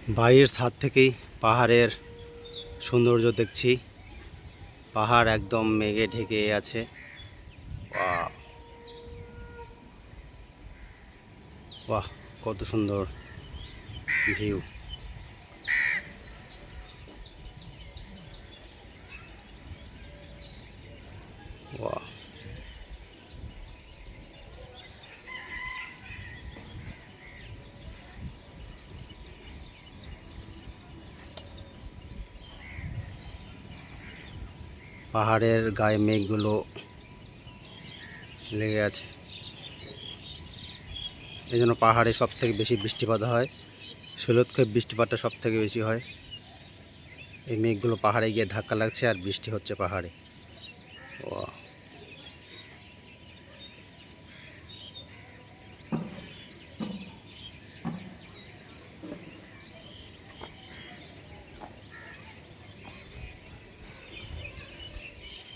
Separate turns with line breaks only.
বাড়ির ছাদ থেকেই পাহাড়ের সৌন্দর্য দেখছি। পাহাড় একদম মেঘে ঢেকে আছে। বাহ বাহ, কত সুন্দর ভিউ। বাহ, পাহাড়ের গায়ে মেঘগুলো লেগে আছে। এই জন্য পাহাড়ে সব থেকে বেশি বৃষ্টিপাত হয়। শৈলতক্ষে বৃষ্টিপাতটা সব থেকে বেশি হয়। এই মেঘগুলো পাহাড়ে গিয়ে ধাক্কা লাগছে আর বৃষ্টি হচ্ছে পাহাড়ে। বাহ।